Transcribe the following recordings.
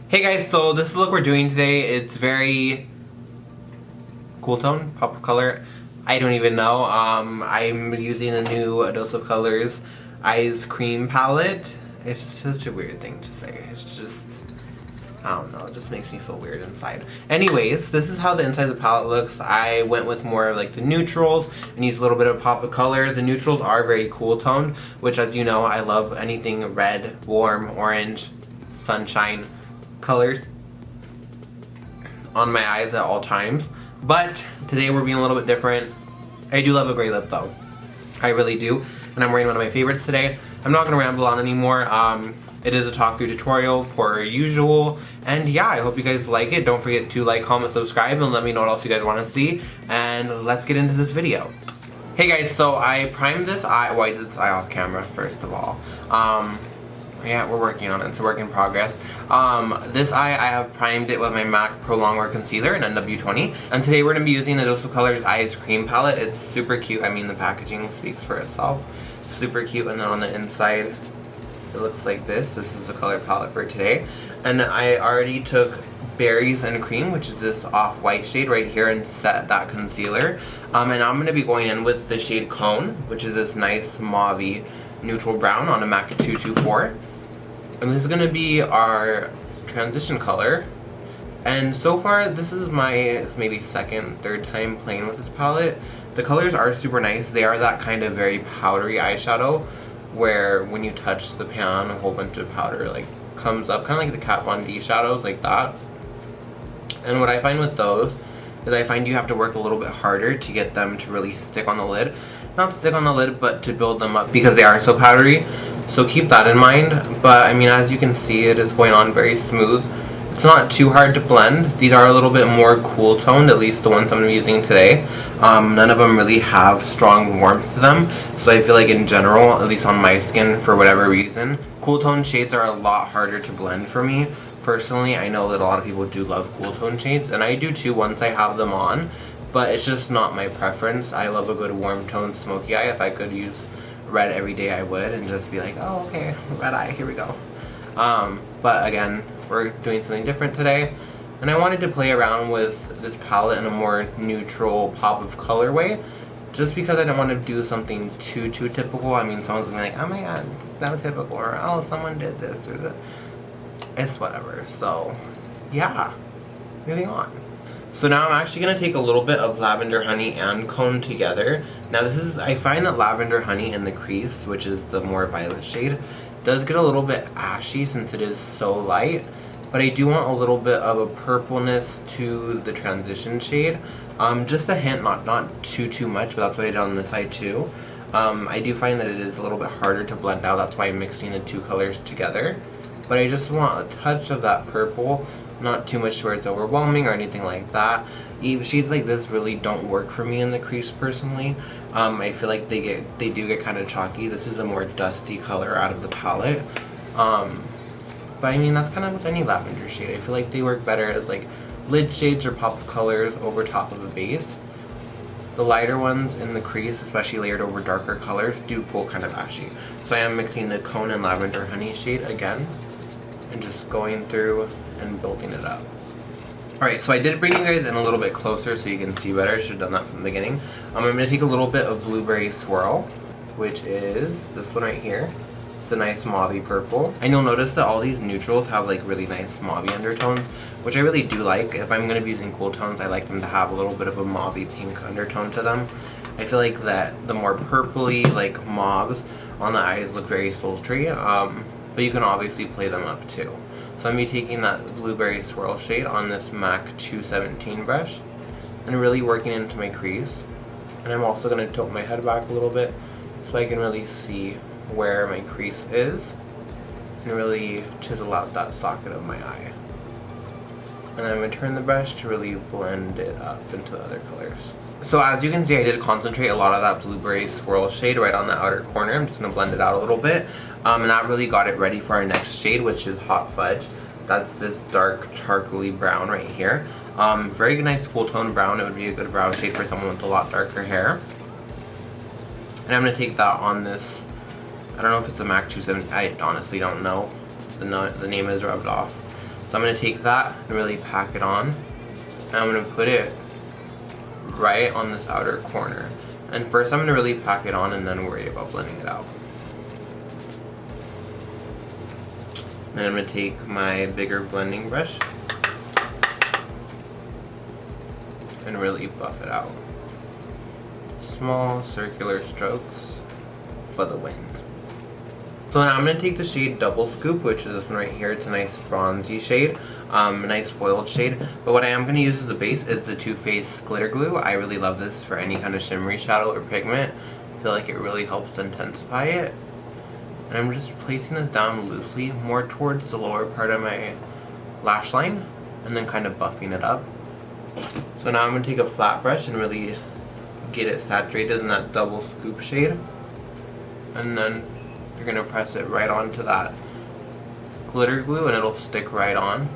Hey guys, so this is the look we're doing today. It's very cool tone, pop of color. I don't even know. I'm using the new Dose of Colors Eyescream palette. It's such a weird thing to say. It's just, I don't know, it just makes me feel weird inside. Anyways, this is how the inside of the palette looks. I went with more of like the neutrals and used a little bit of pop of color. The neutrals are very cool toned, which, as you know, I love anything red, warm, orange, sunshine colors on my eyes at all times. But today we're being a little bit different. I do love a gray lip though. I really do. And I'm wearing one of my favorites today. I'm not going to ramble on anymore. It is a talk through tutorial per usual. And yeah, I hope you guys like it. Don't forget to like, comment, subscribe, and let me know what else you guys want to see. And let's get into this video. Hey guys, so I primed this eye. Well, I did this eye off camera first of all. Yeah, we're working on it. It's a work in progress. This eye, I have primed it with my MAC Pro Longwear Concealer in NW20. And today we're going to be using the Dose of Colors Eyescream palette. It's super cute. I mean, the packaging speaks for itself. Super cute. And then on the inside, it looks like this. This is the color palette for today. And I already took Berries and Cream, which is this off-white shade right here, and set that concealer. And I'm going to be going in with the shade Cone, which is this nice mauve neutral brown on a MAC 224. And this is going to be our transition color. And so far, this is my maybe second, third time playing with this palette. The colors are super nice. They are that kind of very powdery eyeshadow where when you touch the pan, a whole bunch of powder like comes up, kind of like the Kat Von D shadows, like that. And what I find with those is I find you have to work a little bit harder to get them to really stick on the lid. Not stick on the lid, but to build them up because they are so powdery. So keep that in mind. But I mean, as you can see, it is going on very smooth. It's not too hard to blend. These are a little bit more cool toned, at least the ones I'm using today. None of them really have strong warmth to them. So I feel like in general, at least on my skin, for whatever reason, cool tone shades are a lot harder to blend for me. Personally, I know that a lot of people do love cool tone shades, and I do too once I have them on. But it's just not my preference. I love a good warm tone smoky eye. If I could use red every day, I would, and just be like, oh, okay, red eye, here we go. But again, we're doing something different today, and I wanted to play around with this palette in a more neutral pop of color way, just because I don't want to do something too typical. I mean, someone's gonna be like, oh my god, that was typical, or oh, someone did this, or that. It's whatever. So yeah, moving on. So now I'm actually going to take a little bit of Lavender Honey and Cone together. Now this is, I find that Lavender Honey in the crease, which is the more violet shade, does get a little bit ashy since it is so light. But I do want a little bit of a purpleness to the transition shade. Just a hint, not too much, but that's what I did on this side too. I do find that it is a little bit harder to blend out, that's why I'm mixing the two colors together. But I just want a touch of that purple. Not too much where it's overwhelming or anything like that. Shades like this really don't work for me in the crease personally. I feel like they do get kind of chalky. This is a more dusty color out of the palette. But I mean, that's kind of with any lavender shade. I feel like they work better as like lid shades or pop of colors over top of a base. The lighter ones in the crease, especially layered over darker colors, do pull kind of ashy. So I am mixing the Cone and Lavender Honey shade again, and just going through and building it up. Alright, so I did bring you guys in a little bit closer so you can see better. I should have done that from the beginning. I'm going to take a little bit of Blueberry Swirl, which is this one right here. It's a nice mauve purple. And you'll notice that all these neutrals have like really nice mauve undertones, which I really do like. If I'm going to be using cool tones, I like them to have a little bit of a mauve pink undertone to them. I feel like that the more purpley like mauves on the eyes look very sultry, but you can obviously play them up too. So I'm going to be taking that Blueberry Swirl shade on this MAC 217 brush and really working into my crease. And I'm also going to tilt my head back a little bit so I can really see where my crease is and really chisel out that socket of my eye. And then I'm going to turn the brush to really blend it up into the other colors. So as you can see, I did concentrate a lot of that Blueberry Swirl shade right on the outer corner. I'm just going to blend it out a little bit. And that really got it ready for our next shade, which is Hot Fudge. That's this dark charcoaly brown right here. Very nice cool tone brown. It would be a good brow shade for someone with a lot darker hair. And I'm going to take that on this, I don't know if it's a MAC 270, I honestly don't know. The name is rubbed off. So I'm going to take that and really pack it on. And I'm going to put it right on this outer corner. And first I'm going to really pack it on and then worry about blending it out. And I'm going to take my bigger blending brush and really buff it out. Small circular strokes for the win. So now I'm going to take the shade Double Scoop, which is this one right here. It's a nice bronzy shade, a nice foiled shade. But what I am going to use as a base is the Too Faced Glitter Glue. I really love this for any kind of shimmery shadow or pigment. I feel like it really helps to intensify it. And I'm just placing this down loosely, more towards the lower part of my lash line, and then kind of buffing it up. So now I'm going to take a flat brush and really get it saturated in that Double Scoop shade. And then you're going to press it right onto that glitter glue and it'll stick right on.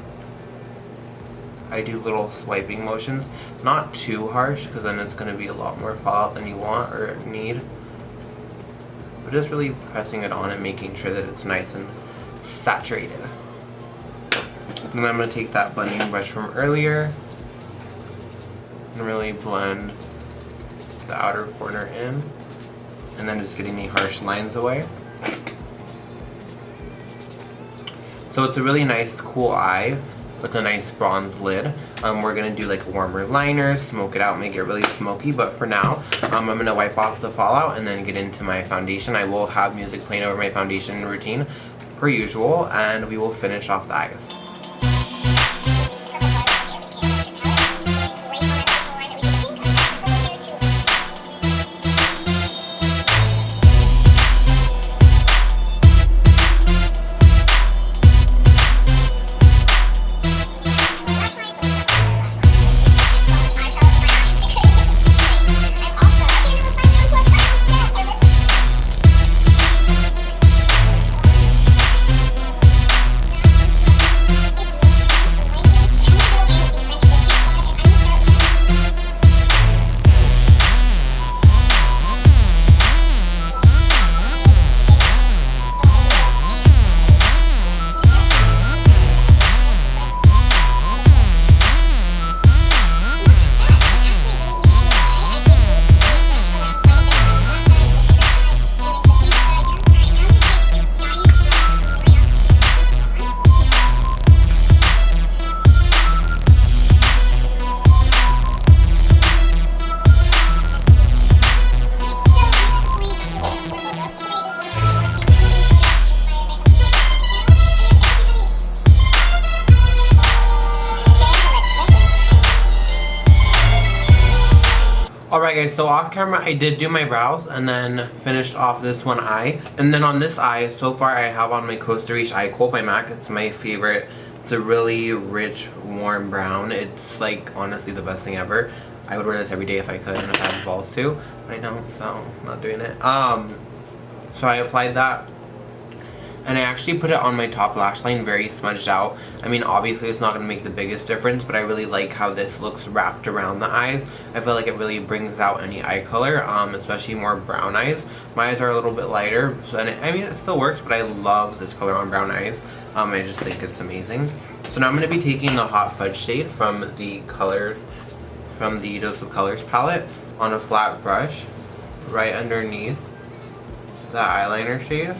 I do little swiping motions, not too harsh because then it's going to be a lot more fallout than you want or need. But just really pressing it on and making sure that it's nice and saturated. And then I'm going to take that blending brush from earlier and really blend the outer corner in, and then just getting the harsh lines away. So it's a really nice cool eye with a nice bronze lid. We're going to do like warmer liners, smoke it out, make it really smoky, but for now I'm going to wipe off the fallout and then get into my foundation. I will have music playing over my foundation routine per usual, and we will finish off the eyes. Alright guys, so off camera I did do my brows and then finished off this one eye. And then on this eye, so far I have on my Costa Rica Eye Kohl by MAC. It's my favorite. It's a really rich, warm brown. It's like honestly the best thing ever. I would wear this every day if I could and if I had balls too. But I don't, so I'm not doing it. So I applied that. And I actually put it on my top lash line very smudged out. I mean, obviously it's not going to make the biggest difference, but I really like how this looks wrapped around the eyes. I feel like it really brings out any eye color, especially more brown eyes. My eyes are a little bit lighter, so I mean it still works, but I love this color on brown eyes. I just think it's amazing. So now I'm going to be taking the Hot Fudge shade from the Dose of Colors palette on a flat brush right underneath that eyeliner shade.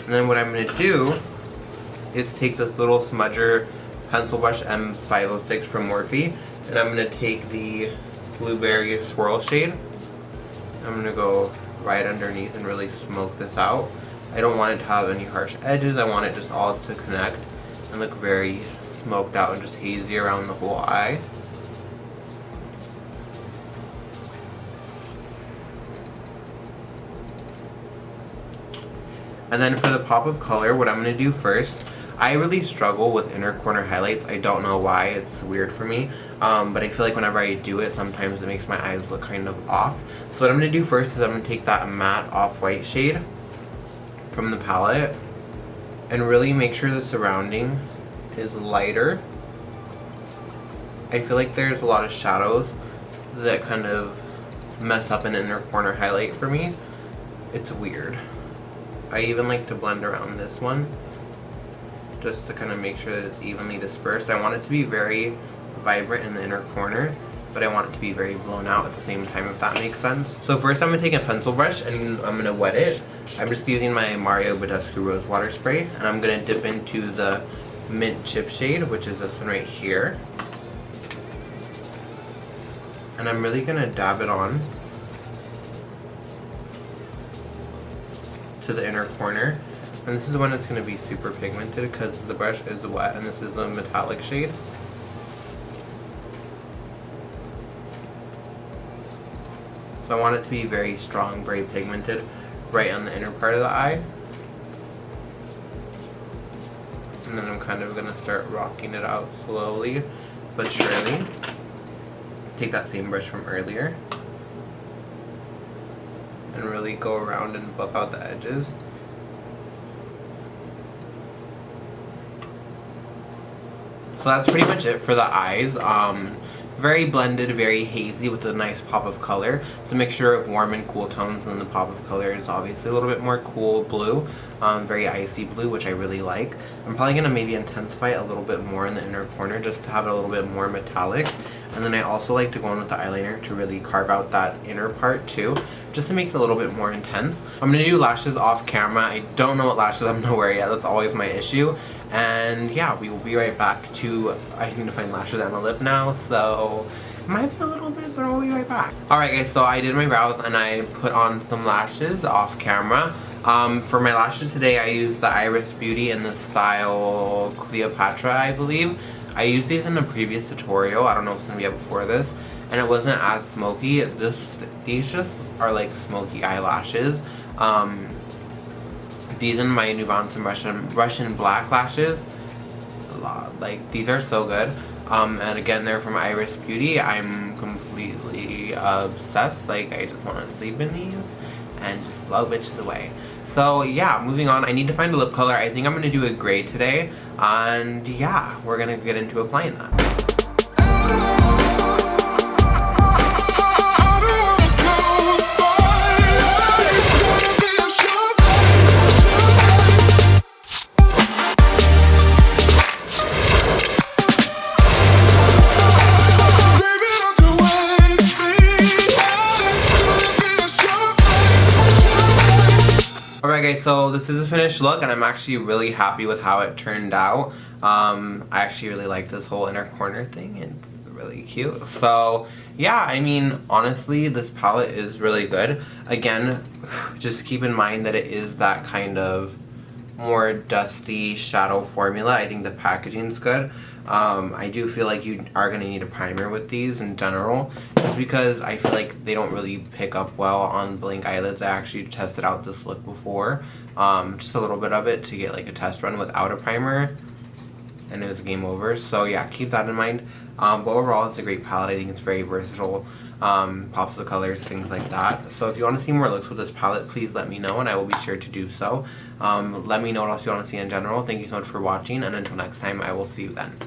And then what I'm going to do is take this little smudger pencil brush M506 from Morphe, and I'm going to take the Blueberry Swirl shade. I'm going to go right underneath and really smoke this out. I don't want it to have any harsh edges. I want it just all to connect and look very smoked out and just hazy around the whole eye. And then for the pop of color, what I'm going to do first, I really struggle with inner corner highlights. I don't know why, it's weird for me. But I feel like whenever I do it, sometimes it makes my eyes look kind of off. So what I'm going to do first is I'm going to take that matte off-white shade from the palette and really make sure the surrounding is lighter. I feel like there's a lot of shadows that kind of mess up an inner corner highlight for me. It's weird. I even like to blend around this one just to kind of make sure that it's evenly dispersed. I want it to be very vibrant in the inner corner, but I want it to be very blown out at the same time, if that makes sense. So first I'm going to take a pencil brush and I'm going to wet it. I'm just using my Mario Badescu Rose Water Spray, and I'm going to dip into the Mint Chip shade, which is this one right here. And I'm really going to dab it on to the inner corner. And this is when it's going to be super pigmented because the brush is wet, and this is the metallic shade. So I want it to be very strong, very pigmented, right on the inner part of the eye. And then I'm kind of going to start rocking it out slowly but surely. Take that same brush from earlier and really go around and buff out the edges. So that's pretty much it for the eyes. Very blended, very hazy with a nice pop of color. It's a mixture of warm and cool tones, and the pop of color is obviously a little bit more cool blue, very icy blue, which I really like. I'm probably going to maybe intensify it a little bit more in the inner corner just to have it a little bit more metallic. And then I also like to go in with the eyeliner to really carve out that inner part too, just to make it a little bit more intense. I'm going to do lashes off camera. I don't know what lashes I'm going to wear yet. That's always my issue. And yeah, we will be right back to, I need to find lashes and a lip now, so it might be a little bit, but I'll be right back. Alright guys, so I did my brows and I put on some lashes off camera. For my lashes today, I used the Iris Beauty in the style Cleopatra, I believe. I used these in a previous tutorial. I don't know if it's going to be before this, and it wasn't as smoky. These just are like smoky eyelashes. These and my New Balance and Russian black lashes, like these are so good. And again, they're from Iris Beauty. I'm completely obsessed. Like, I just want to sleep in these and just blow bitches away. So yeah, moving on. I need to find a lip color. I think I'm going to do a gray today. And yeah, we're going to get into applying that. Alright guys, so this is a finished look and I'm actually really happy with how it turned out. I actually really like this whole inner corner thing, and it's really cute. So yeah, I mean, honestly, this palette is really good. Again, just keep in mind that it is that kind of more dusty shadow formula. I think the packaging's good. I do feel like you are going to need a primer with these in general, just because I feel like they don't really pick up well on blank eyelids. I actually tested out this look before, just a little bit of it to get like a test run without a primer, and it was game over. So yeah, keep that in mind. But overall, it's a great palette. I think it's very versatile. Pops of colors, things like that. So if you want to see more looks with this palette, please let me know and I will be sure to do so. Let me know what else you want to see in general. Thank you so much for watching, and until next time, I will see you then.